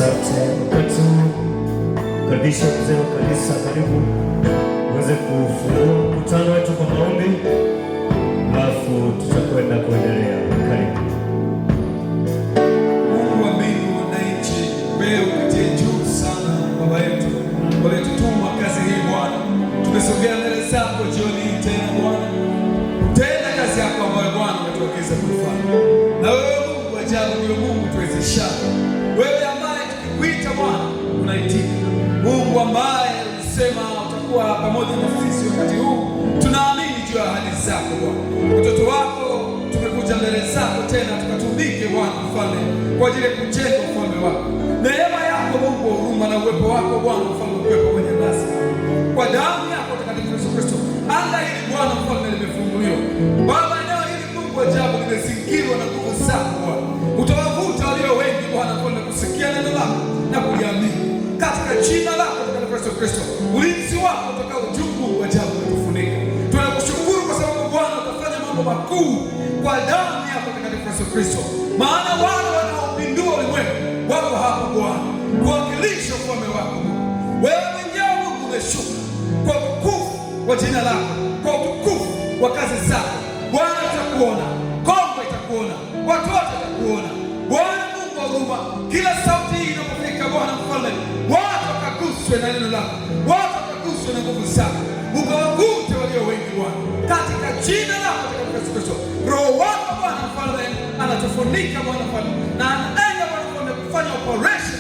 Asante wakati huu, karibisha mzee wa kanisa, karibu uweze kufungua mkutano wetu kwa maombi, alafu tutakwenda kuendelea. Karibu. Mungu wa mbingu na nchi, wewe uketie juu sana, Baba yetu, walitutuma kazi hii Bwana, tumesogea mbele zako jioni hii tena Bwana, tena kazi yako ambayo Bwana umetuagiza kufanya. Na wewe Mungu ajabu, ndio Mungu tuwezeshaye, wewe ambaye tukikuita Bwana unaitika, Mungu ambaye ulisema utakuwa pamoja na sisi wakati huu. Tunaamini juu ya ahadi zako Bwana. Watoto wako tumekuja mbele zako tena tukatumike Bwana Mfalme, kwa ajili ya kujenga ufalme wako. Neema yako Mungu wa huruma na uwepo wako Bwana Mfalme uwepo kwenye nasi, kwa damu yako takatifu Yesu Kristo. Anga hili Bwana Mfalme limefunguliwa Baba, eneo hili Mungu ajabu limezingirwa na nguvu zako Bwana. Utawavuta walio wengi Bwana Mfalme kusikia neno lako na kuliamini katika jina lako takatifu Yesu Kristo. Ulinzi wako utakao juu Mungu ajabu umetufunika. Tunakushukuru kwa sababu Bwana utafanya mambo makuu kwa damu yako takatifu Yesu Kristo, maana wale wanaopindua ulimwengu wako hapa Bwana kuwakilisha ufalme wako. Wewe mwenyewe Mungu umeshuka kwa utukufu wa jina lako, kwa utukufu wa kazi zako Bwana. Itakuona Kongo, itakuona watu wote, itakuona Bwana Mungu wa huruma. Kila sauti hii inapofika Bwana Mfalme, watu wakaguswe na neno lako, watu wakaguswe na nguvu zako, ukawagute walio wengi Bwana, katika jina lako takatifu Yesu Kristo. Roho wako Bwana Mfalme anatufunika Bwana Mfalme, na anaenda Bwana Mfalme kufanya operation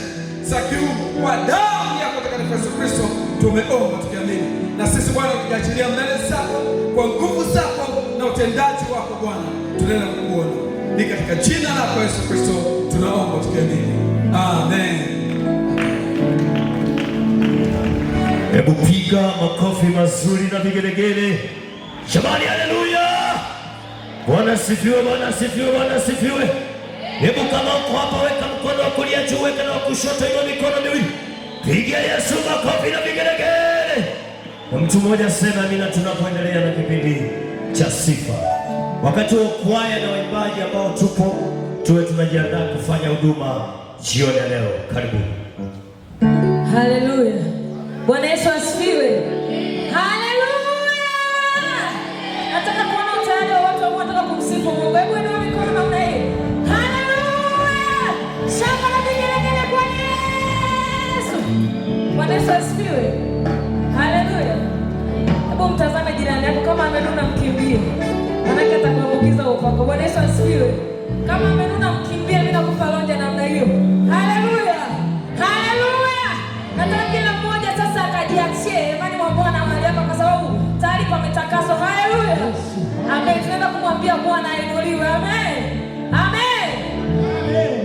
za kiungu kwa damu yako takatifu Yesu Kristo. Tumeomba tukiamini, na sisi Bwana tukiachilia mbele zako kwa nguvu zako na utendaji wako Bwana, tunaenda kukuona. Ni katika jina lako Yesu Kristo tunaomba tukiamini, amen. Hebu piga makofi mazuri na vigelegele. Jamani, haleluya! Bwana sifiwe, Bwana sifiwe, Bwana sifiwe. Hebu kama uko hapa, weka mkono wa kulia juu, weka na wa kushoto, inua mikono miwili, piga Yesu makofi na vigelegele. Na mtu mmoja sema amina, tunapoendelea na kipindi cha sifa. Wakati wa kwaya na waimbaji ambao tupo, tuwe tunajiandaa kufanya huduma jioni ya leo. Karibu. Haleluya. Bwana Yesu asifiwe. Haleluya. Nataka kuona utayari wa watu ambao wanataka kumsifu Mungu. Hebu inua mikono namna hii. Haleluya. Shangwe na vigelegele kwa Yesu. Bwana Yesu asifiwe. Haleluya. Hebu mtazame jirani yako, kama amenuna mkimbie, maana atakuambukiza upako. Bwana Yesu asifiwe. Kama amenuna mkimbie, mimi nakupa lonja namna hiyo. Haleluya. Haleluya. Nataka kila mmoja sasa akajiachie imani mwa Bwana mahali hapa, kwa sababu tayari pametakaswa. Haleluya. Amen. Tunaenda kumwambia Bwana ainuliwe. Amen. Amen. Amen.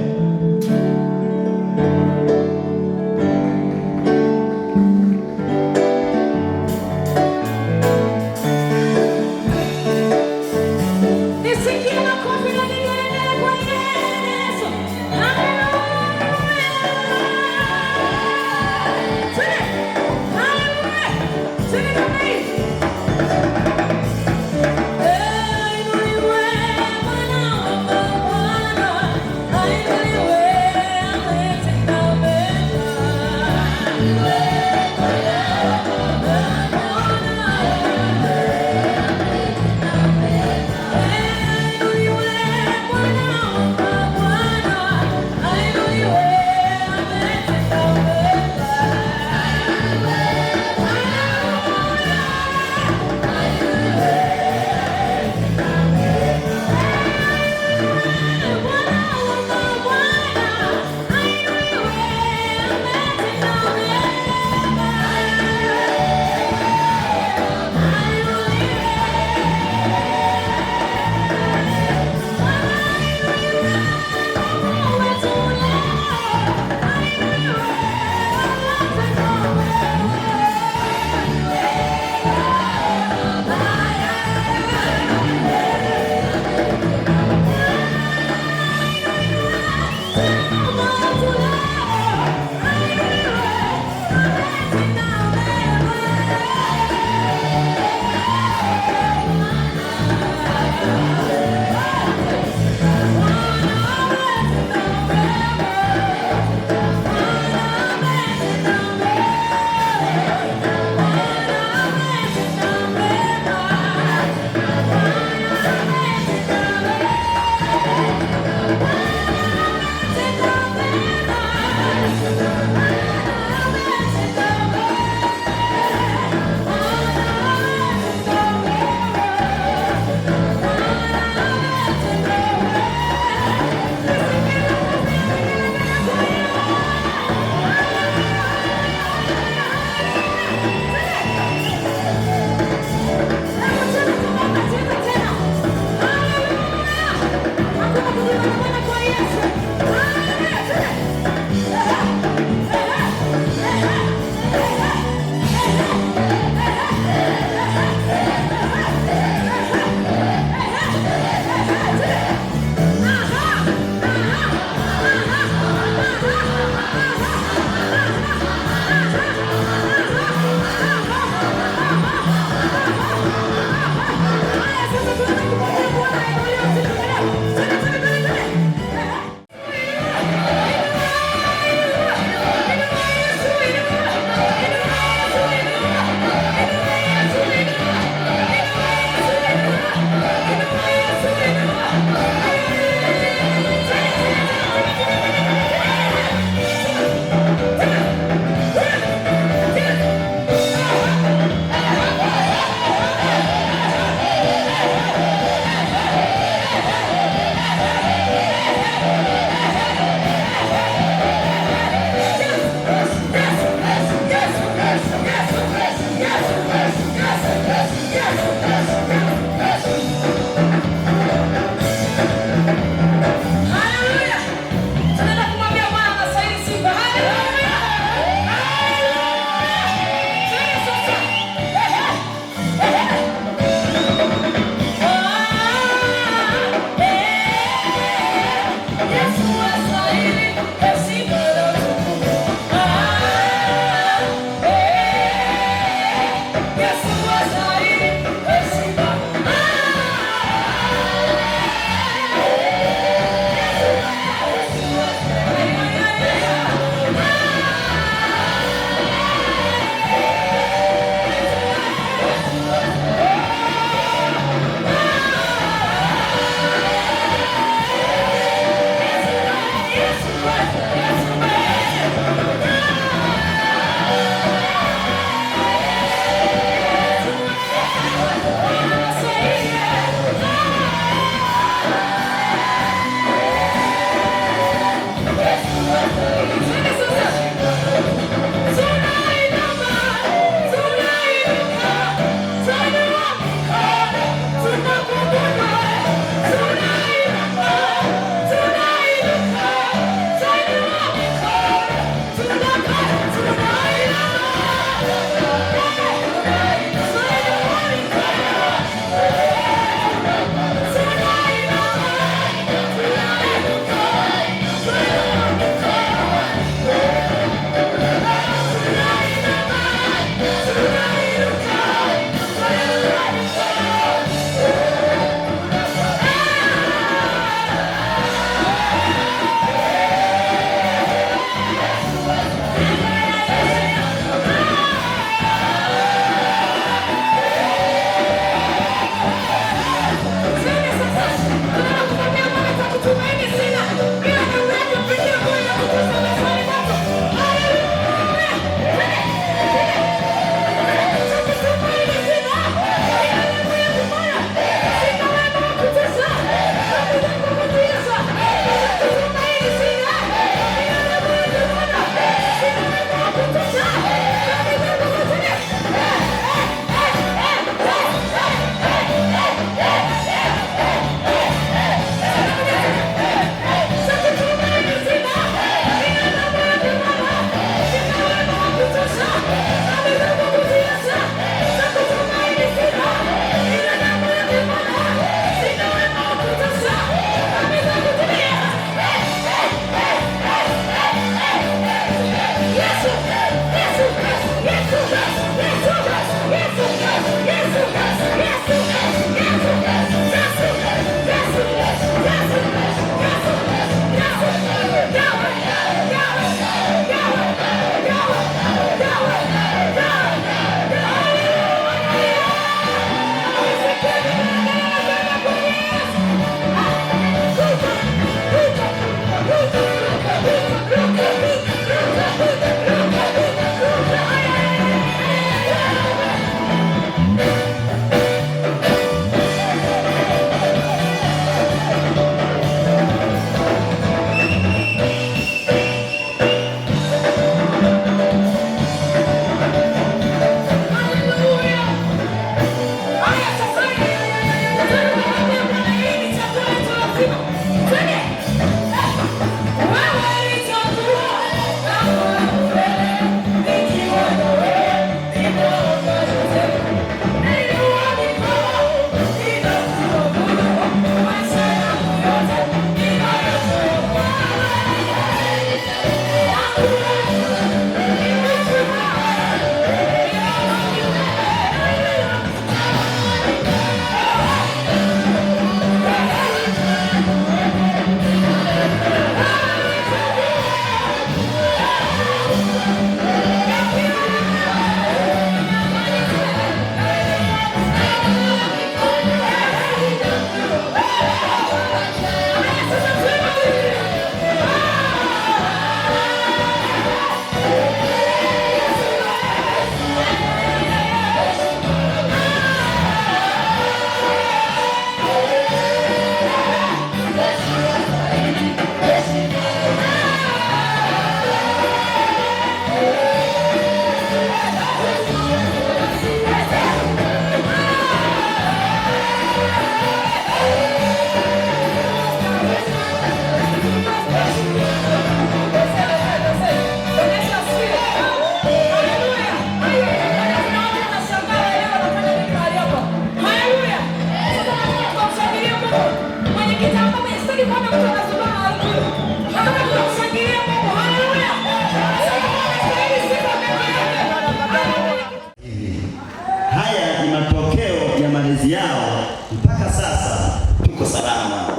Haya ni matokeo ya malezi yao. Mpaka sasa tuko salama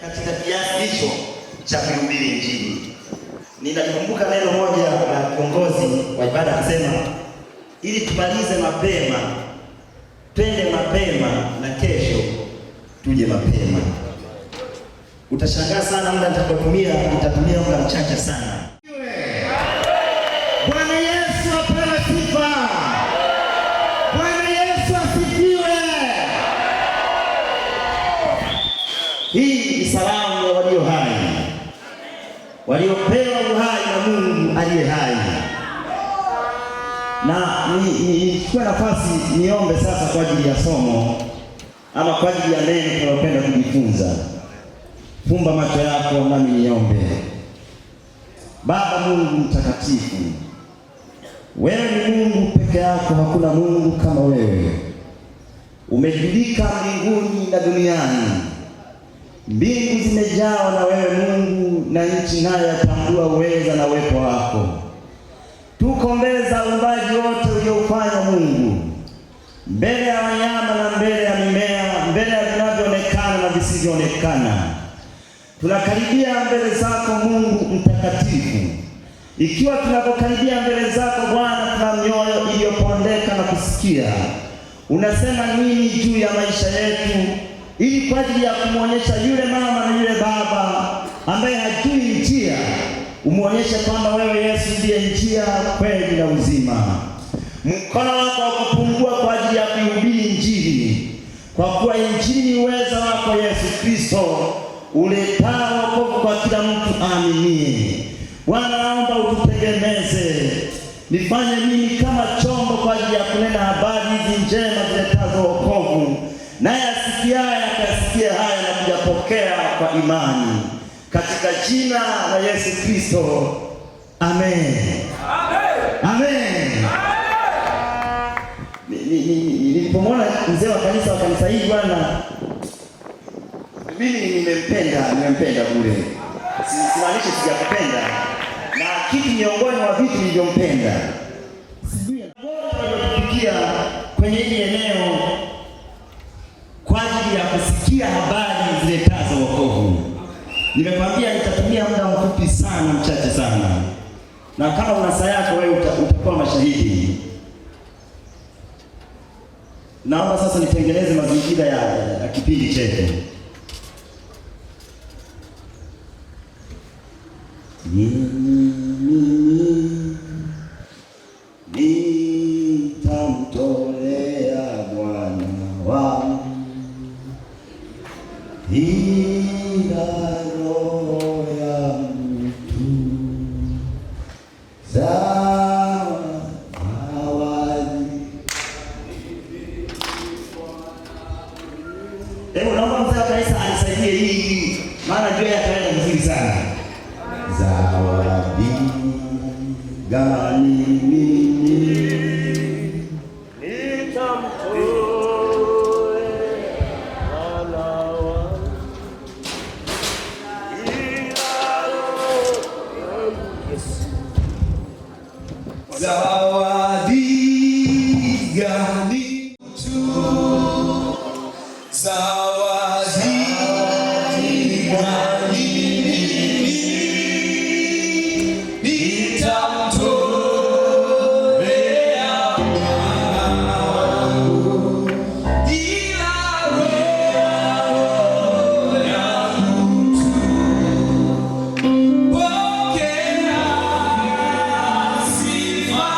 katika kiasi hicho cha kuhubiri Injili. Ninakumbuka neno moja la kiongozi wa ibada akisema, ili tumalize mapema, twende mapema na kesho tuje mapema. Utashangaa sana muda nitatumia muda mchache sana. Bwana Yesu apewe sifa. Bwana Yesu asifiwe. Hii ni salamu ya walio hai, waliopewa uhai na Mungu aliye hai. Na nichukue nafasi niombe sasa kwa ajili ya somo ama kwa ajili ya neno tunalopenda kujifunza. Fumba macho yako nami niombe. Baba Mungu mtakatifu, wewe ni Mungu peke yako, hakuna Mungu kama wewe. Umejulika mbinguni na duniani. Mbingu zimejawa na wewe Mungu, na nchi nayo yatambua uweza na uwepo wako. Tuko mbele za uumbaji wote uliofanya Mungu, mbele ya wanyama na mbele ya mimea, mbele ya vinavyoonekana na visivyoonekana. Tunakaribia mbele zako Mungu mtakatifu. Ikiwa tunapokaribia mbele zako Bwana, tuna mioyo iliyopondeka na kusikia unasema nini juu ya maisha yetu, ili kwa ajili ya kumwonyesha yule mama na yule baba ambaye hajui njia, umuonyeshe kwamba wewe Yesu ndiye njia, kweli na uzima. Mkono wako wa kupungua kwa ajili ya kuhubiri Injili, kwa kuwa Injili ni uweza wako Yesu Kristo uletao wokovu kwa kila mtu aaminie. Bwana, naomba ututegemeze, nifanye mimi kama chombo kwa ajili ya kunena habari hizi njema ziletazo wokovu, naye asikiaye akasikie haya na kuyapokea kwa imani, katika jina la Yesu Kristo, amen. Amen. Nilipomwona mzee wa kanisa hili Bwana, mimi nimempenda bure. Simaanishi sijakupenda, na kitu miongoni mwa vitu nilivyompenda, sijui waliotufikia kwenye hili eneo kwa ajili ya kusikia habari ziletazo wokovu. Nimekwambia nitatumia muda mfupi sana, mchache sana, na kama una saa yako wewe utakuwa mashahidi. Naomba sasa nitengeneze mazingira ya kipindi chetu. Nitamtolea Bwana wangu ila roho yangu tu, zawadi. Hebu naomba mzee wa kanisa anisaidie hii, maana jua yataenda vizuri sana. Zawadi gani mimi nitamtolea Bwana wangu ila roho. Zawadi gani tu, zawadi gani nitamtolea Bwana wangu ila roho yangu tu. Pokea sifa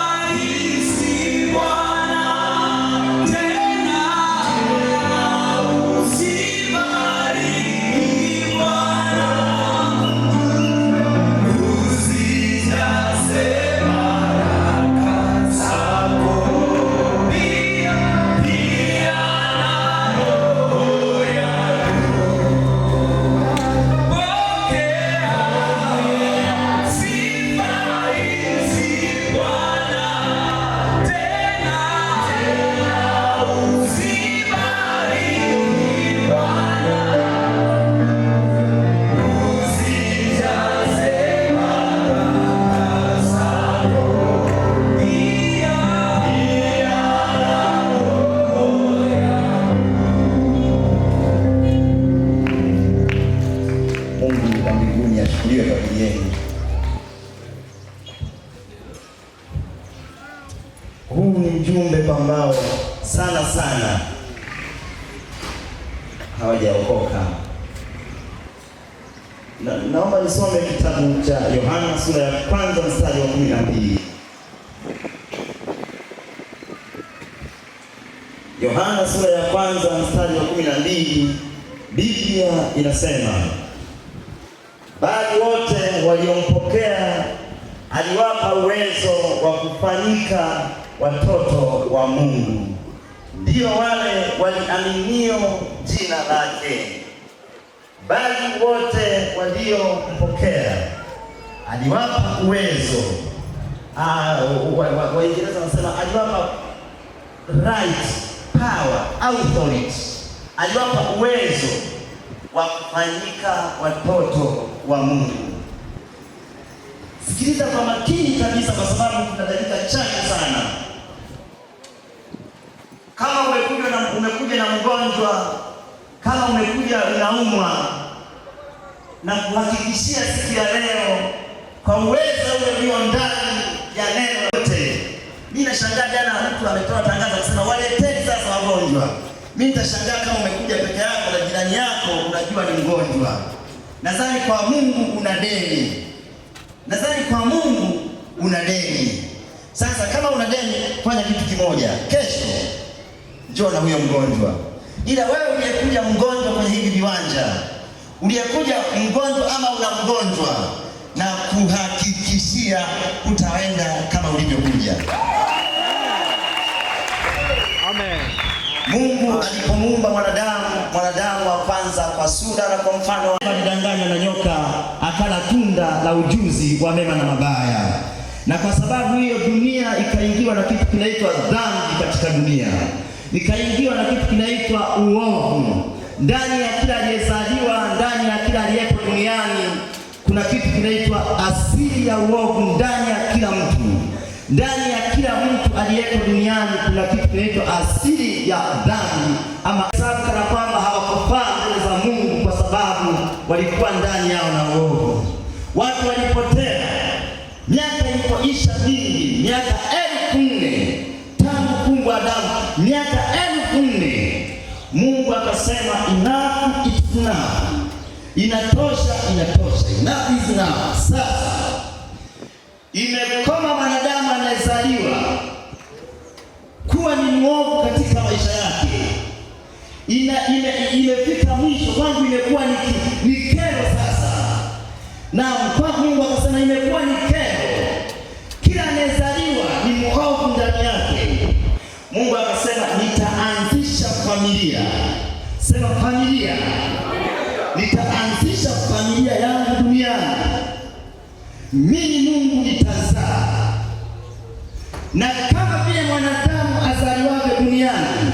Mungu wa mbinguni ashukuriwe kwa ajili yenu. Huu ni mjumbe ambao sana hawajaokoka. Naomba nisome kitabu cha Yohana sura ya 1 mstari wa 12. Yohana sura ya 1 mstari wa 12, Biblia inasema, bali wote waliompokea aliwapa uwezo wa kufanyika watoto wa Mungu, ndio wale waliaminio jina lake. Bali wote waliompokea aliwapa uwezo. Waingereza wanasema aliwapa right, power, authority. Aliwapa uwezo wa kufanyika watoto wa Mungu. Sikiliza kwa makini kabisa, kwa sababu kuna dakika chache sana. Kama umekuja na mgonjwa, kama umekuja unaumwa, na kuhakikishia siku ya leo kwa uwezo ule ulio ndani ya neno lote. Mimi nashangaa jana mtu ametoa tangazo kusema waleteni sasa wagonjwa. Mimi nitashangaa kama umekuja peke yako na jirani yako unajua ni mgonjwa. Nadhani kwa Mungu una deni. Sasa kama una deni, fanya kitu kimoja. Kesho njoo na huyo mgonjwa. Ila wewe uliyekuja mgonjwa kwenye hivi viwanja, uliyekuja mgonjwa ama una mgonjwa, na kuhakikishia utaenda kama ulivyokuja. Amen. Mungu alipomuumba mwanadamu wa kwanza kwa sura na kwa mfano, alidanganywa na nyoka, akala tunda la ujuzi wa mema na mabaya. Na kwa sababu hiyo dunia ikaingiwa na kitu kinaitwa dhambi katika dunia. Ikaingiwa na kitu kinaitwa uovu. Ndani ya kila aliyezaliwa, ndani ya kila aliyepo duniani, kuna kitu kinaitwa asili ya uovu ndani ya kila mtu. Ndani ya kila mtu aliyepo duniani kuna kitu kinaitwa asili ya dhambi, ama sababu kana kwamba hawakufaa mbele za Mungu kwa sababu walikuwa ndani yao na uovu. Watu walipotea. Miaka ilipoisha mingi, miaka 4,000 tangu kuumbwa Adamu, miaka 4,000, Mungu akasema enough is enough. Inatosha. Enough is enough. Sasa imekoma mwanadamu anayezaliwa kuwa ni mwovu katika maisha yake. Imefika mwisho. Kwangu imekuwa ni kero sasa. Na kwa Mungu akasema imekuwa ni kero. Kila anayezaliwa ni mwovu ndani yake. Mungu akasema nitaanzisha familia. Sema familia. Nitaanzisha familia yangu duniani. Mimi Mungu nitazaa. Na kama vile mwanadamu azaliwaje duniani.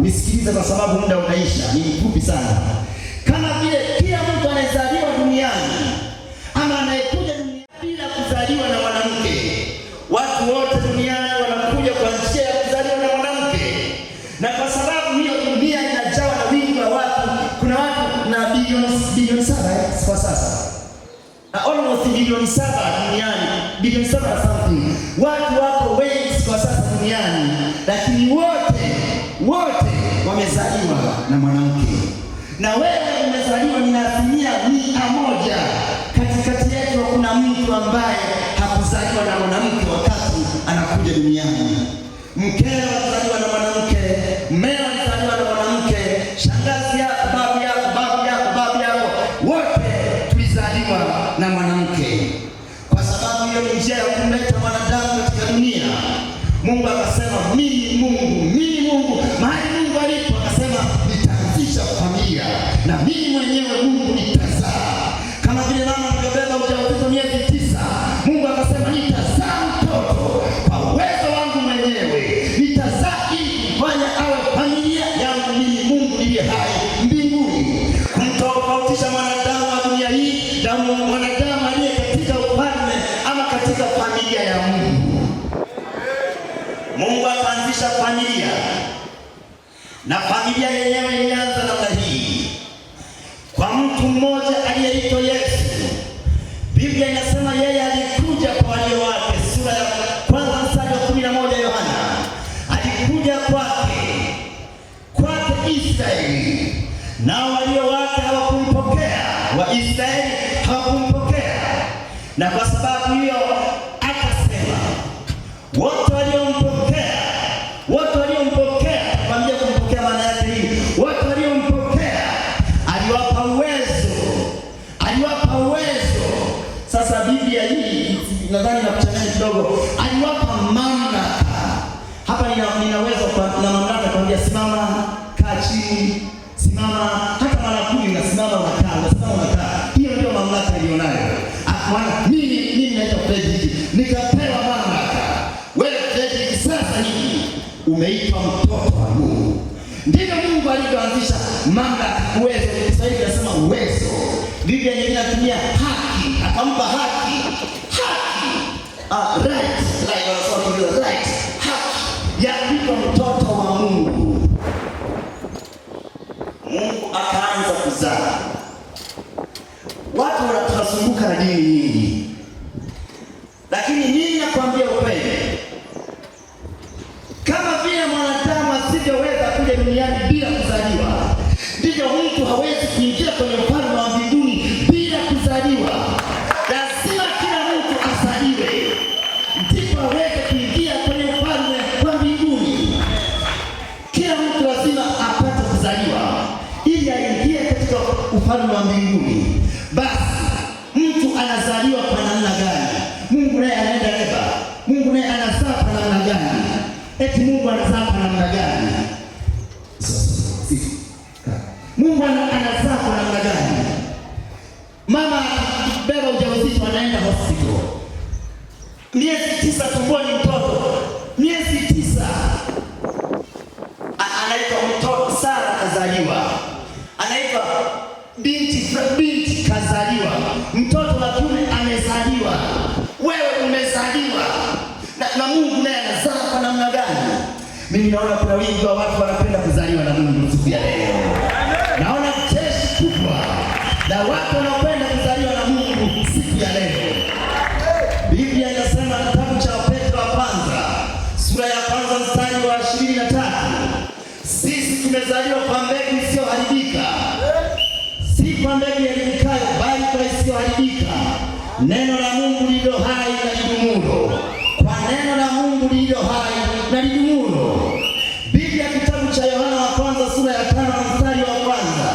Nisikilize kwa sababu muda unaisha, ni mfupi sana. Kama vile kila mtu anayezaliwa duniani ama anayekuja duniani bila kuzaliwa na mwanamke. Watu wote duniani wanakuja kwa njia ya kuzaliwa na mwanamke. Na kwa sababu hiyo dunia inajawa na wingi wa watu. Kuna watu na bilioni 7 kwa sasa. Almost bilioni 7 duniani, bilioni 7 na something. Watu wako wengi kwa sasa duniani, lakini wote wamezaliwa na mwanamke. Na wewe umezaliwa ni asilimia 100. Katikati yetu kuna mtu ambaye hakuzaliwa na mwanamke wakati anakuja duniani. Mkeo alizaliwa na mwanamke, mmeo alizaliwa na mwanamke, shangazi yako, babu yako, wote tulizaliwa na mwanamke. Kwa sababu hiyo ni njia ya kumleta mwanadamu katika dunia. Mungu akasema mimi Mungu, mahali Mungu alipo akasema nitaanzisha familia na mimi mwenyewe Mungu nitazaa. Kama vile mama alibeba ujauzito miezi 9, Mungu akasema nitazaa mtoto kwa uwezo wangu mwenyewe. Nitazaa ili kufanya awe familia yangu mimi Mungu ndiye hai mbinguni. Kumtofautisha mwanadamu wa dunia hii na mwanadamu aliye katika ufalme ama katika familia ya Mungu. Mungu akaanzisha familia. Na familia yenyewe ilianza namna hii. Kwa mtu mtu mmoja aliyeitwa Yesu. Biblia inasema yeye alikuja kwa walio wake, sura ya kwanza mstari wa 11 Yohana. Alikuja kwake Israeli, nao walio wake hawakumpokea. Waisraeli hawakumpokea, na kwa sababu hiyo akasema wote waliompokea, kwambia kumpokea maana yake hii, wote waliompokea aliwapa uwezo. Sasa Biblia hii nadhani nakuchanganya kidogo. Aliwapa mamlaka. Hapa ninaweza na mamlaka kuambia simama, kaa chini, simama, hata mara 10 unasimama, unakaa. Hiyo ndio mamlaka nilionayo. Mimi naitwa Fredrick, nikapewa mamlaka. Wewe Fredrick sasa hivi umeitwa mtoto wa Mungu. Ndivyo Mungu alivyoanzisha mamlaka, uwezo. Kiswahili nasema uwezo. Biblia nyingine inatumia haki, akampa haki. Right. Haki ya kuitwa mtoto wa Mungu. Mungu akaanza kuzaa. Watu wanasumbuka na dini nyingi, lakini mimi nakwambia ukweli, kama vile mwanadamu asivyoweza kuja duniani bila kuzaliwa, ndivyo mtu hawezi kuingia kwenye ufalme wa mbinguni bila kuzaliwa. Lazima kila mtu azaliwe, ndipo aweze kuingia kwenye ufalme wa mbinguni. Kila mtu lazima apate kuzaliwa ili aingie katika ufalme wa mbinguni. Basi mtu anazaliwa kwa namna gani? Mungu naye anaenda leba. Mungu naye anazaa kwa namna gani? Eti Mungu anazaa kwa namna gani? Mungu anazaa kwa namna gani? Mama beba ujauzito anaenda hospital. Miezi 9 tumboni mtoto. Miezi 9. Anaitwa mtoto. Sara kazaliwa. Anaitwa binti kazaliwa. Mtoto wa kiume amezaliwa. Wewe umezaliwa. Na Mungu naye anazaa kwa namna gani? Mimi naona kuna wingi wa watu wanapenda kuzaliwa na Mungu siku ya leo. Naona jeshi kubwa na watu wanapenda kuzaliwa na Mungu siku ya leo. Biblia inasema kitabu cha Petro wa kwanza, sura ya kwanza mstari wa 23. Sisi tumezaliwa kwa mbegu isiyoharibika, si kwa mbegu iharibikayo, bali kwa isiyoharibika, neno la Mungu lililo hai na lidumulo. Kwa neno la Mungu lililo hai na lidumulo. Biblia kitabu cha Yohana wa kwanza sura ya 5 mstari wa kwanza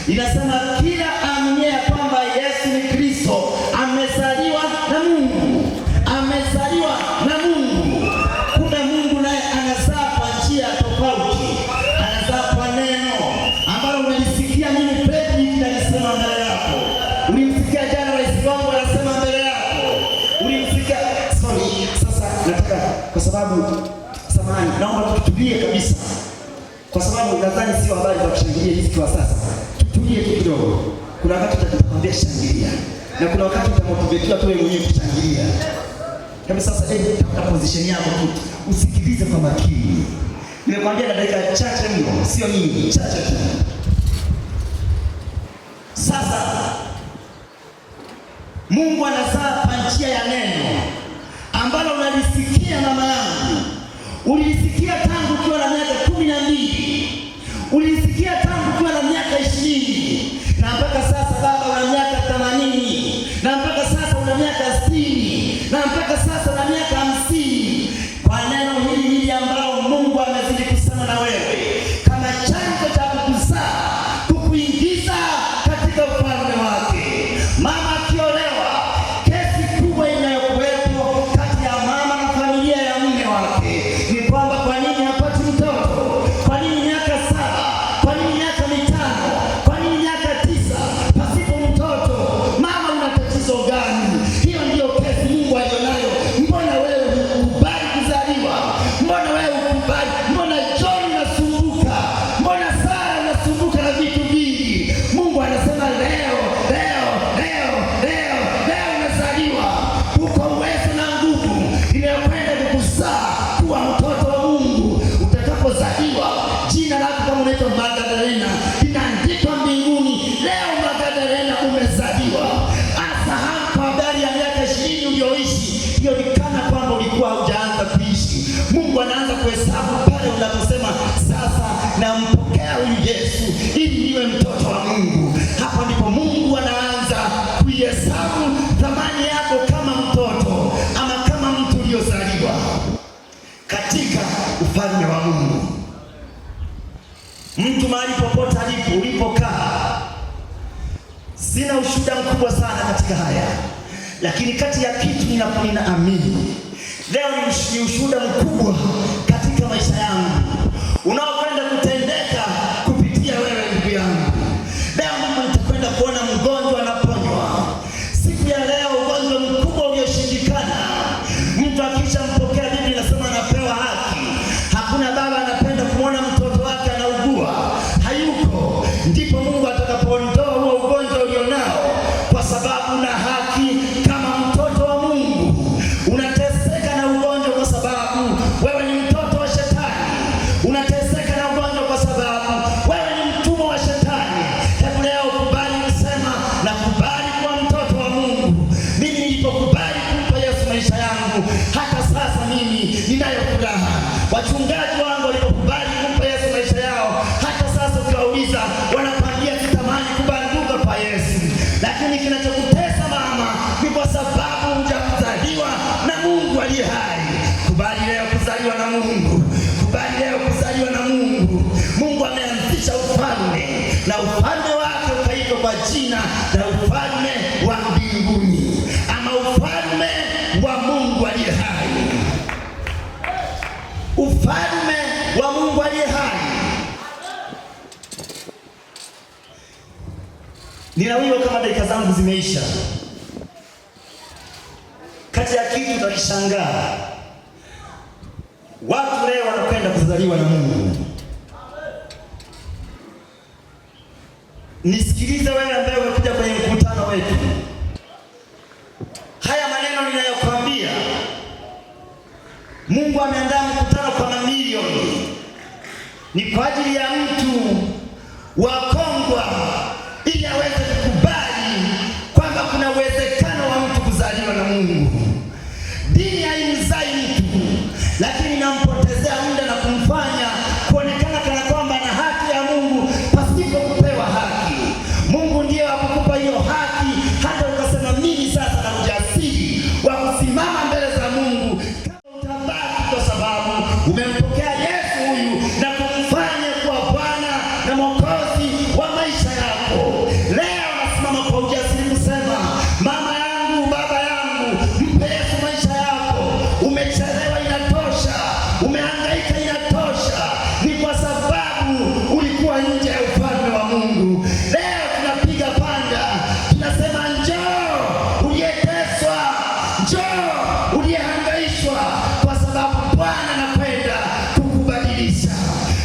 inasema kila aaminiye kwamba Yesu ni Kristo amezaliwa na Mungu. Amezaliwa na Mungu. Kumbe Mungu naye anazaa kwa njia tofauti. Anazaa kwa neno ambalo unalisikia mimi Fredrick nalisema mbele yako. Ulimsikia jana rais wangu anasema mbele yako. Ulimsikia sasa nataka kwa sababu samahani, naomba tutulie kabisa. Kwa sababu nadhani sio habari za kushangilia hizi kwa sasa. Tutulie kidogo. Kuna wakati tutakwambia shangilia, na kuna wakati utamotiviwa tu wewe mwenyewe kushangilia. Kama sasa tafuta position yako tu, usikilize kwa makini. Nimekwambia na dakika chache mno, sio nyingi, chache tu. Sasa Mungu anazaa kwa njia ya neno ambalo unalisikia mama yangu. Ulisikia tangu ukiwa na miaka 12. Ulisikia tangu ukiwa na miaka 20. Na mpaka sasa baba una miaka 80. Na mpaka sasa una miaka 60. Na mpaka sasa una miaka 50. Kwa neno hili ambalo Mungu amezidi kusema na wewe kama chanzo cha kukuzaa, kukuingiza katika ufalme wake. Mama akiolewa, kesi kubwa inayokuwepo kati ya mama na familia ya mume wake ni kwamba kwa nini umezaliwa. Afahamu kwa habari ya miaka 20 ulioishi, hiyo ni kana kwamba ulikuwa hujaanza kuishi. Mungu anaanza kuhesabu pale unaposema sasa nampokea huyu Yesu ili niwe mtoto wa Mungu. Hapo ndipo Mungu anaanza kuhesabu thamani yako kama mtoto ama kama mtu uliozaliwa katika ufalme wa Mungu. Mtu mahali popote alipo, ulipokaa, sina ushuhuda mkubwa sana katika haya, lakini kati ya kitu ninaamini leo ni ushuhuda mkubwa katika maisha yangu unaokwenda kutendeka kupitia wewe ndugu yangu. Leo Mungu nitakwenda kuona mgonjwa anaponywa. Siku ya leo ugonjwa mkubwa ulioshindikana, mtu akishampokea Biblia inasema anapewa haki. Hakuna baba anapenda kumwona mtoto wake anaugua, hayuko. Ndipo Mungu atakapoondoa huo ugonjwa ulionao, kwa sababu una haki kama mtoto wa Mungu. Unateseka na ugonjwa kwa sababu wewe ni mtoto wa Shetani. Unateseka na ugonjwa kwa sababu wewe ni mtumwa wa Shetani. Hebu leo kubali kusema na kubali kuwa mtoto wa Mungu. Mimi nilipokubali kumpa Yesu maisha yangu, hata sasa mimi ninayo furaha. Wachungaji wangu walipokubali kumpa Yesu maisha yao, hata sasa ukiwauliza wanakwambia sitamani kubanduka kwa Yesu. Lakini kinachokutesa mama ni kwa sababu hujazaliwa na Mungu aliye hai. Kubali leo kuzaliwa na Mungu. Kubali leo kuzaliwa na Mungu. Mungu ameanzisha ufalme, na ufalme wake ukaitwa kwa jina la ufalme wa mbinguni, ama ufalme wa Mungu aliye hai. Ufalme wa Mungu aliye hai. Ninawiwa kama dakika zangu zimeisha. Kati ya kitu utakishangaa, watu leo wanapenda kuzaliwa na Mungu. Nisikilize wewe ambaye umekuja kwenye mkutano wetu. Haya maneno ninayokuambia, Mungu ameandaa mkutano kwa mamilioni. Ni kwa ajili ya mtu wa Kongwa ili aweze kukubali kwamba kuna uwezekano wa mtu kuzaliwa na Mungu. Dini haimzai mtu, lakini inampotezea muda na kumfanya kuonekana kana kwamba ana haki ya Mungu pasipo kupewa haki. Mungu ndiye wa kukupa hiyo haki, hata ukasema mimi sasa na ujasiri wa kusimama mbele za Mungu kama utabaki, kwa sababu umempokea Yesu huyu na kumfanya kuwa Bwana na Mwokozi wa maisha yako. Leo nasimama kwa ujasiri kusema, mama yangu, baba yangu, mpe Yesu maisha yako. Umechelewa, inatosha. Umehangaika, inatosha. Ni kwa sababu ulikuwa nje ya ufalme wa Mungu. Leo tunapiga panda, tunasema njoo uliyeteswa, njoo uliyehangaishwa, kwa sababu Bwana anakwenda kukubadilisha,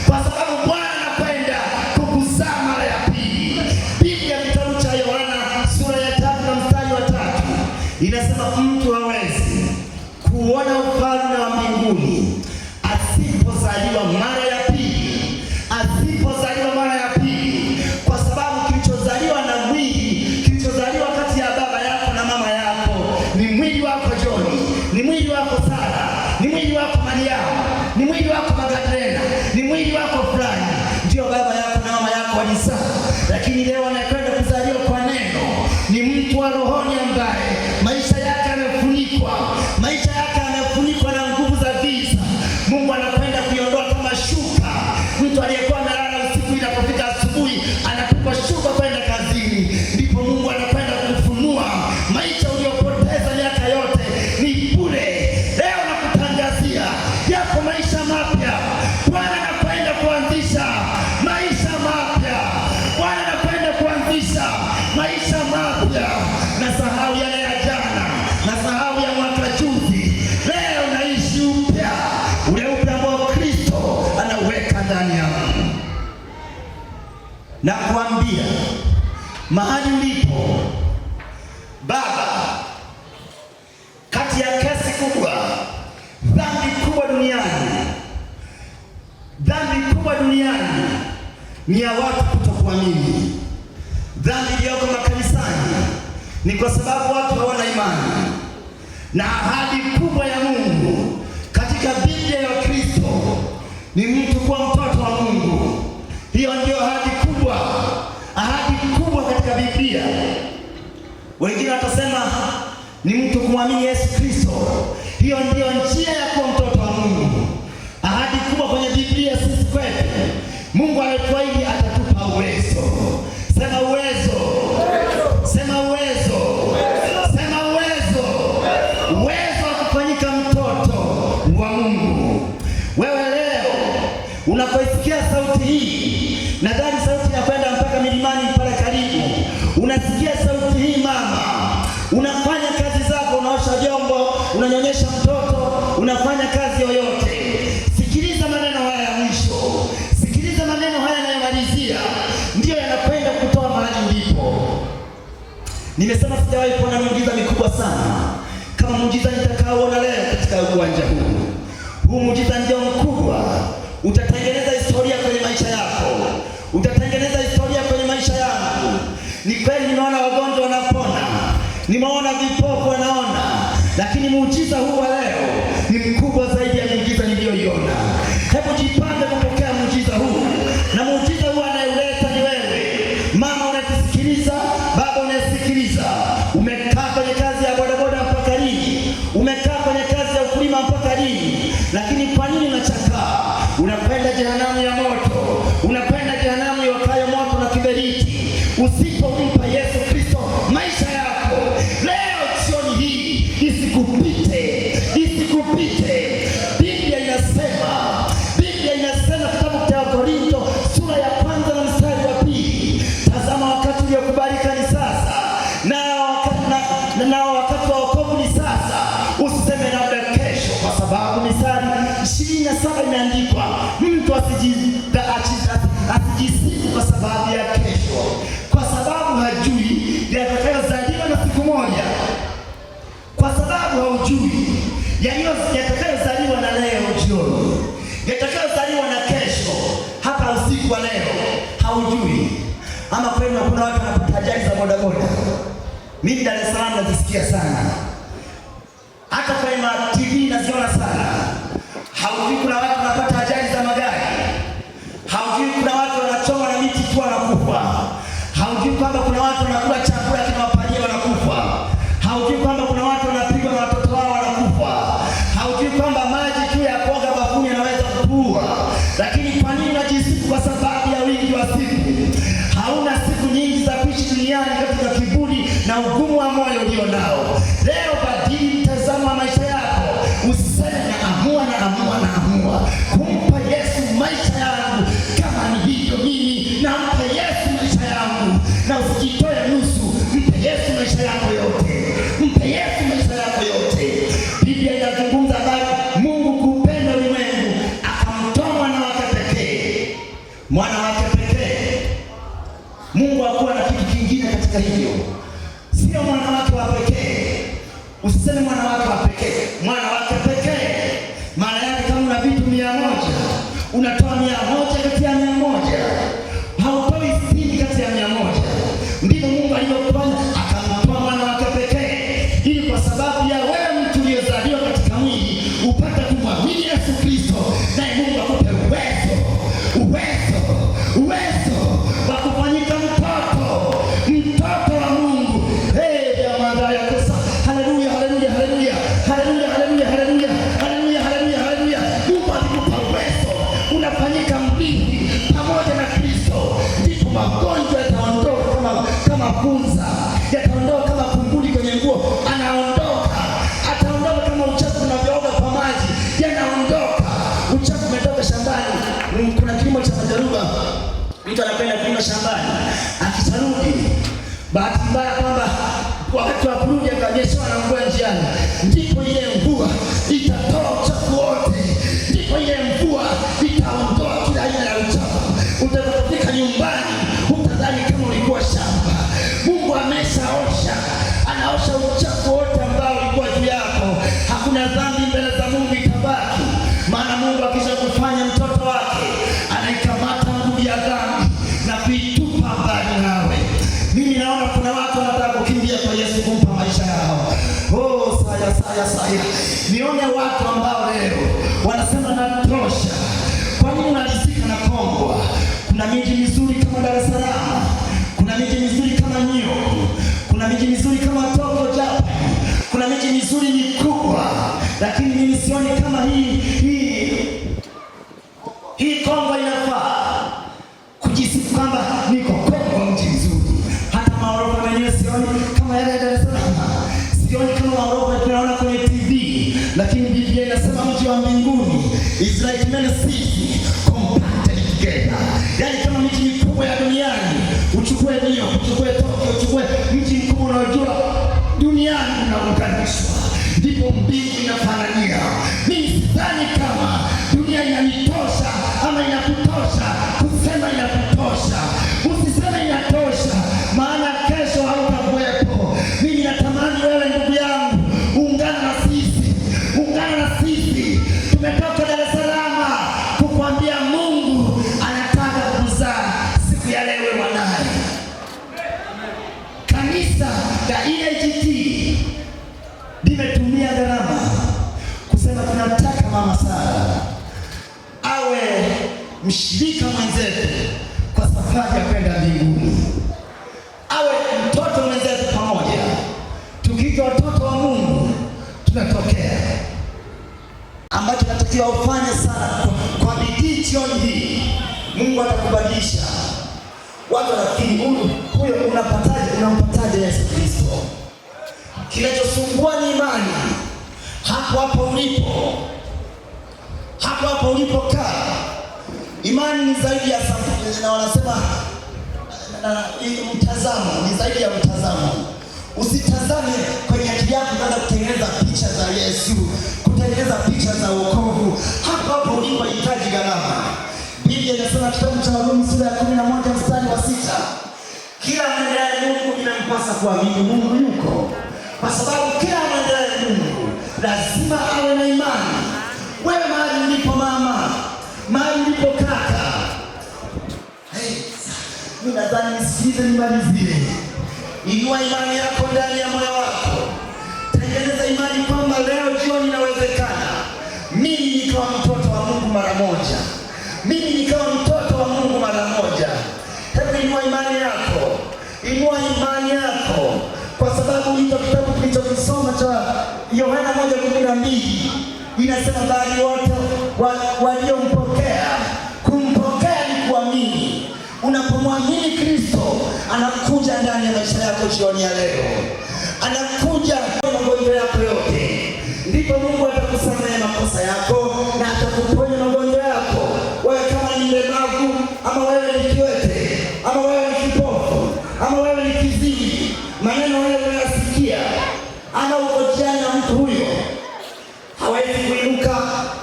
kwa sababu Bwana anakwenda kukuzaa mara ya pili. Biblia kitabu cha Yohana sura ya 3 na mstari wa 3 inasema mtu hawezi kuona ufalme wa mbinguni asipozaliwa mara ya pili. Asipozaliwa mara ya pili, kwa sababu kilichozaliwa na mwili, kilichozaliwa kati ya baba yako na mama yako ni mwili wako John, ni mwili wako Sara, ni mwili wako Mariamu, ni mwili wako Magdalena, ni mwili wako fulani. Ndio baba yako na mama yako walizaa. Lakini leo anakwenda kuzaliwa kwa neno ni mtu wa rohoni ambaye maisha yake yamefunikwa, maisha yake yamefunikwa na nguvu za giza. Mungu anakwenda kuiondoa kama shuka. Mtu aliyekuwa amelala usiku, inapofika asubuhi anatupa shuka kwenda kazini. Ndipo Mungu anakwenda kufunua maisha uliyopoteza miaka yote ni bure. Leo nakutangazia yako maisha mapya. Bwana anakwenda kuanzisha maisha mapya. Bwana anakwenda kuanzisha maisha mapya. Na sahau yale ya jana, na sahau ya mwaka juzi. Leo naishi upya, ule upya ambao Kristo anaweka ndani yangu. Na kuambia mahali ulipo baba, kati ya kesi kubwa, dhambi kubwa duniani, dhambi kubwa duniani ni ya watu kutokuamini. Dhambi iliyoko makanisani ni kwa sababu watu hawana imani. Na ahadi kubwa ya Mungu katika Biblia ya Kristo ni mtu kuwa mtoto wa Mungu. Hiyo ndio ahadi kubwa katika Biblia. Wengine watasema ni mtu kumwamini Yesu Kristo. Hiyo ndio njia ya kuwa mtoto wa Mungu. Ahadi kubwa kwenye Biblia sisi kwetu, Mungu alituahidi atatupa uwezo. Sema uwezo. Sema uwezo. Sema uwezo. Uwezo wa kufanyika mtoto wa Mungu. Wewe leo unapoisikia sauti hii, nadhani sauti inakwenda mpaka milimani pale karibu. Unasikia sauti hii mama, unafanya kazi zako, unaosha vyombo, unanyonyesha mtoto, unafanya kazi yoyote. Sikiliza maneno haya ya mwisho. Sikiliza maneno haya yanayomalizia, ndiyo yanakwenda kutoa mahali ulipo. Nimesema sijawahi kuona muujiza mikubwa sana kama muujiza nitakaoona leo katika uwanja huu. Huu muujiza ndio mkubwa. Utatengeneza historia kwenye maisha yako. Utatengeneza historia kwenye maisha yangu. Ni kweli nimeona wagonjwa wanapona, nimeona vipofu wanaona, lakini muujiza huu wa leo ni mkubwa zaidi ya muujiza niliyoiona. Hebu jipange kupokea muujiza huu, na muujiza huu anayeleta ni wewe. Mama unatusikiliza, baba unasikiliza. Umekaa kwenye kazi ya bodaboda mpaka lini? Umekaa kwenye kazi ya ukulima mpaka lini? Lakini kwa nini unachakaa? Unapenda jehanamu ya moto, unapenda jehanamu iwakayo moto na kiberiti. Usipompa Yesu Kristo maisha yako leo, jioni hii isikupite. Biblia inasema kitabu cha Korinto sura ya 1 na mstari wa 2, tazama wakati uliokubalika ni sasa, na wakati wa wokovu ni sasa. Usiseme labda kesho, kwa sababu Mithali 27 imeandikwa, mtu asijisifu kwa sababu ya kesho, kwa sababu hajui yatakayozaliwa na siku moja. Kwa sababu haujui yatakayozaliwa na leo jioni, yatakayozaliwa na kesho hapa usiku wa leo, haujui. Ama kwenu kuna watu wanapata ajali za bodaboda. Mimi Dar es Salaam nazisikia sana, hata kwenye TV naziona sana. Haujui kuna watu wanapata ajali za magari. Haujui kuna watu wanachoma na miti tu wanakufa. Haujui kwamba kuna watu wanakula chakula kinawapalia wanakufa. Haujui kwamba kuna watu wanapigwa na watoto wao wanakufa. Haujui kwamba maji tu ya kuoga bafuni yanaweza kuua. Lakini kwa nini unajisifu? Kwa sababu ya wingi wa siku. Hauna siku nyingi za kuishi duniani katika kiburi na ugumu wa moyo ulio nao. Leo badili mtazamo wa maisha yako. Usiseme naamua kumpa Yesu maisha yangu. Kama ni hivyo, mimi nampa Yesu maisha yangu, na usijitoe nusu. Mpe Yesu maisha yako yote. Mpe Yesu maisha yako yote. Biblia inazungumza habari Mungu kupenda ulimwengu akamtoa mwana wake pekee. Mwana wake pekee. Mungu hakuwa na kitu kingine katika hivyo. Sio mwana wake wa pekee. Usiseme mwana wake wa pekee. Mwana wake pekee. Maana yake kama una vitu 100, unatoa 100 kati ya 100. Hautoi 60 kati ya 100. Ndivyo Mungu alivyofanya, akamtoa mwana wake pekee, ili kwa sababu ya wewe mtu uliyezaliwa katika mwili upate kumwamini Yesu Kristo, naye Mungu akupe uwezo wa kufanyika mtoto wa Mungu. Ya manda ya kosa. Haleluya. Mungu akikupa uwezo, unafanyika mrithi pamoja na Kristo. Ndipo magonjwa yataondoka kama funza, yataondoka kama kunguni kwenye nguo, ataondoka kama uchafu unavyooga kwa maji, yanaondoka. Uchafu umetoka shambani. Kuna kilimo cha majaruba, mtu anapenda kulima shambani, akisarudi bahati mbaya kwamba wakati wa kurudi akanyeshewa na mvua njiani, ndipo ile mvua itatoa uchafu wote, ndipo ile mvua itaondoa kila aina ya uchafu. Utakapofika nyumbani utadhani kama ulikuwa shamba. Mungu anaosha uchafu wote ambao ulikuwa juu yako. Hakuna dhambi mbele za Mungu itabaki, maana Mungu akisha kufanya mtoto wake anaikamata nguvu ya dhambi na kuitupa mbali nawe. Mimi naona kuna watu wanataka kukimbia kwa Yesu saya. Nione watu ambao leo wanasema natosha. Kwa nini unalizika na Kongwa? Kuna miji mizuri kama Dar es Salaam, kuna miji mizuri kama New York, kuna miji mizuri kama Tokyo Japan, kuna miji mizuri mikubwa, lakini mimi sioni kama hii Kongwa inafaa kujisifu kwamba niko Kongwa, mji mzuri. Hata maorofa wenyewe sioni kama yale ya Dar es Salaam, sioni kama maorofa tunaona kwenye TV, lakini Biblia inasema mji wa mbinguni is like many cities compacted together. Yani kama miji mikubwa ya duniani, uchukue New York, uchukue Tokyo, uchukue mji mkubwa unaojua duniani unaunganishwa, ndipo mbingu inafanania. Mimi sidhani kama dunia inanitosha ama inakutosha kusema inakutosha. Usiseme inatosha, maana kesho hautakuwepo. Mimi natamani wewe ndugu yangu ungana na sisi, ungana na sisi. Tumetoka Dar es Salaam kukwambia Mungu anataka kuzaa siku ya leo mwanae. Kanisa la EAGT limetumia gharama kusema tunataka Mama Sara awe mshirika mwenzetu kwa safari ya kwenda mbinguni, awe mtoto mwenzetu pamoja. Tukiitwa watoto wa Mungu tunatokea. Ambacho natakiwa ufanye sana kwa bidii jioni hii, Mungu atakubadilisha. Watu wanafikiri huyo unampataje Yesu Kristo? Kinachosumbua ni imani. Hapo ulipokaa. Imani ni zaidi ya sauti, na wanasema mtazamo ni zaidi ya mtazamo. Usitazame kwenye akili yako kwenda kutengeneza picha za Yesu, kutengeneza picha za wokovu. Hapo ulipohitaji gharama. Biblia inasema kitabu cha Warumi sura ya 11 mstari wa 6, kila mwendaye Mungu inampasa kuamini Mungu yuko. Kwa sababu kila mwendaye Mungu lazima awe na imani. Wewe mahali ulipo mama, mahali ulipo kaka, mimi nadhani nisikize nimalizie. Inua imani yako ndani ya moyo wako. Tengeneza imani kwamba leo jioni inawezekana mimi nikawa mtoto wa Mungu mara moja. Mimi nikawa mtoto wa Mungu mara moja. Hebu inua imani yako. Inua imani yako. Kwa sababu hicho kitabu tulichokisoma cha Yohana 1:12 inasema bali wote waliompokea, kumpokea ni kuamini. Unapomwamini Kristo, anakuja ndani ya maisha yako jioni ya leo. Anakuja kwa magonjwa yako yote. Ndipo Mungu atakusamehe makosa yako na atakuponya magonjwa yako. Wewe kama ni mlemavu, ama wewe ni kiwete, ama wewe ni kipofu, ama wewe ni kiziwi, maneno wewe unasikia, ama uko jirani na mtu huyo hawezi kuinuka,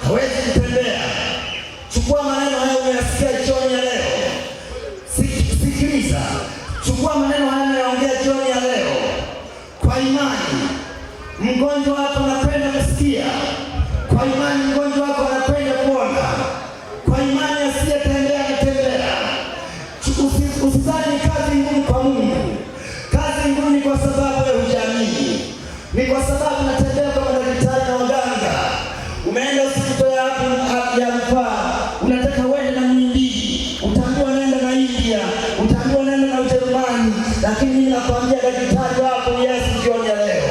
hawezi kutembea, chukua maneno hayo unasikia jioni ya leo. Sikiliza, chukua maneno hayo unayoongea jioni ya leo kwa imani. Mgonjwa wako anapenda kusikia, kwa imani mgonjwa wako anapenda kuona, kwa imani asiyetembea kutembea. Usizani kazi ngumu kwa Mungu. Kazi ngumu ni kwa sababu wewe hujaamini. Ni kwa sababu unatembea kama daktari na waganga. Umeenda hospitali ya rufaa, unataka uende na Muhimbili, utaambiwa nenda na India, utaambiwa nenda na Ujerumani, lakini mimi nakwambia daktari wako Yesu jioni ya leo.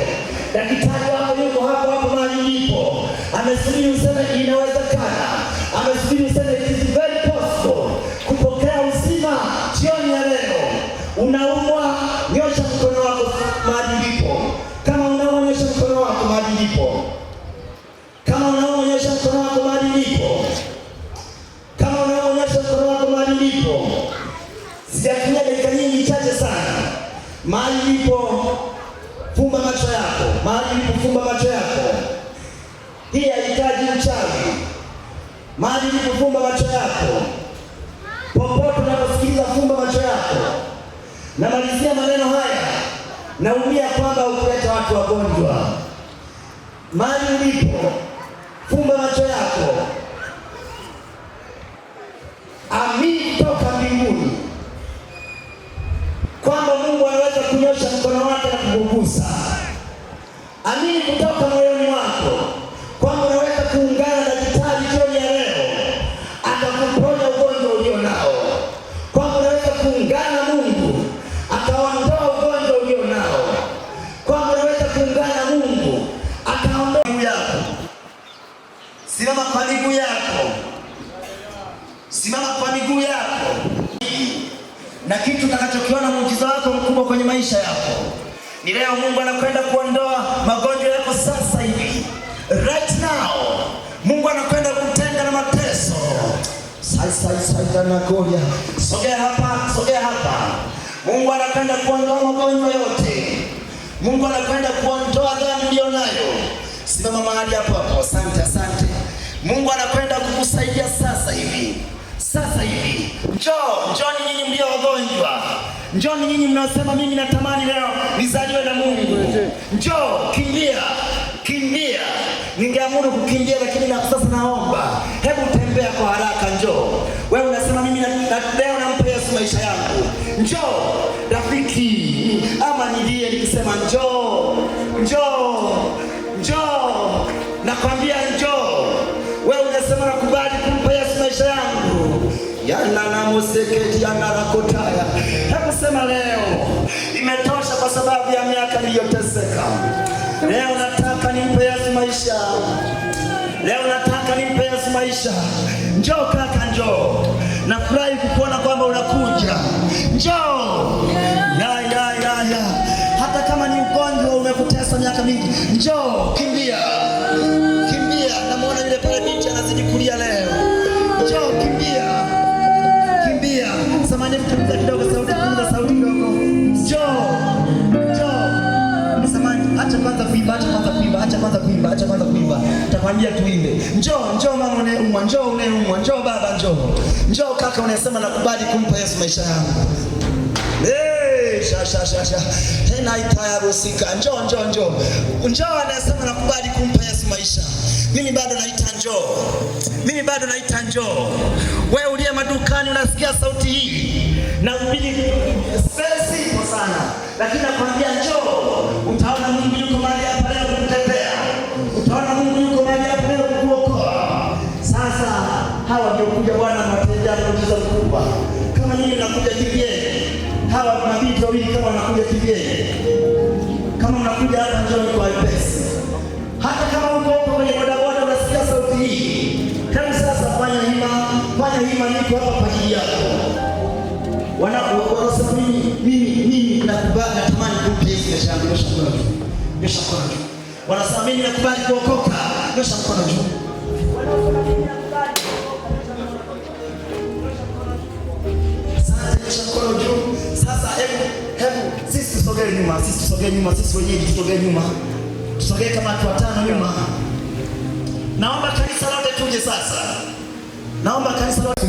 Daktari wako yuko hapo mahali ulipo. Amesubiri useme inawezekana. Amesubiri useme it is very possible kupokea uzima jioni ya leo. Unaumwa, nyosha mkono wako mahali ulipo. Kama unaumwa, nyosha mkono wako mahali ulipo. Kama unaumwa, nyosha mkono wako mahali ulipo. Kama unaumwa, nyosha mkono wako mahali ulipo. Sijatumia dakika nyingi chache sana. Mahali ulipo, fumba macho yako. Mahali ulipo, fumba macho yako. Hii haihitaji uchawi. Mahali ulipo, fumba macho yako. Popote unaposikiliza, fumba macho yako. Namalizia maneno haya, naumia kwamba ukuleta watu wagonjwa. Mahali ulipo, fumba macho yako. Amini kutoka mbinguni kwamba Mungu anaweza kunyosha mkono wake na kukugusa. Amini kutoka moyoni mwako. kuungana na Mungu, akaondoa miguu yako. Simama kwa miguu yako, simama kwa miguu yako, na kitu utakachokiona muujiza wako mkubwa kwenye maisha yako ni leo. Mungu anakwenda kuondoa magonjwa yako sasa hivi, right now. Mungu anakwenda kutenga na mateso. Sogea hapa, sogea hapa. Mungu anakwenda kuondoa magonjwa yote. Mungu anakwenda kuondoa dhambi ulionayo. Simama mahali hapo hapo. Asante, asante. Mungu anakwenda kukusaidia sasa hivi. Sasa hivi. Njoni nyinyi mlio wagonjwa. Njoni nyinyi mnaosema mimi natamani leo nizaliwe na Mungu. Njoo, kimbia. Kimbia. Ningeamuru kukimbia lakini na sasa naomba. Hebu tembea kwa haraka, njoo. Wewe unasema mimi leo nampa Yesu maisha yangu. Njoo, rafiki. Ama nilie nikisema njoo. Njoo. Njoo. Nakwambia njoo. Wewe unasema nakubali kumpa Yesu maisha yangu. Yana na museketi yana rakotaya. Hebu sema leo imetosha kwa sababu ya miaka niliyoteseka. Leo nataka nimpe Yesu maisha. Leo nataka nimpe Yesu maisha. Njoo kaka, njoo. Nafurahi kukuona kwamba unakuja. Njoo. Ya. Hata kama ni ugonjwa umekutesa miaka mingi, njoo, kimbia. Kimbia. Namuona yule pale binti anazidi kulia leo. Njoo, kimbia. Kimbia. Samahani mtumiza kidogo sauti, punguza sauti kidogo. Njoo. Acha kwanza kuimba. Takwambia tuimbe. Njoo mama unayeumwa, njoo baba, njoo kaka unasema nakubali kumpa Yesu maisha yangu. Tena itayarusika. Njoo anasema nakubali kumpa Yesu maisha. Mimi bado naita njoo. Wewe uliye madukani unasikia sauti hii. Na ubili spesi kwa sana. Lakini nakwambia njoo. Utaona Mungu yuko mahali hapa leo kukutetea. Utaona Mungu yuko mahali hapa leo kukuokoa. Sasa hawa ndio kuja Bwana anawatendea muujiza mkubwa. Kama nyinyi mnakuja kivyeni. Hawa mabinti wawili kama wanakuja kivyeni. Kama mnakuja hapa njoo kwa wepesi. Hata kama uko hapo kwenye bodaboda unasikia sauti hii. Kama sasa fanya hima niko hapa kwa ajili yako. Wanasema mimi natamani kumpa Yesu maisha yangu. Nyosha mkono juu. Wanasema mimi nakubali kuokoka. Nyosha mkono juu. Asante, nyosha mkono juu. Sasa hebu sisi tusogee nyuma, sisi wenyewe tusogee nyuma. Tusogee kama watu watano nyuma. Naomba kanisa lote tuje sasa. Naomba kanisa lote.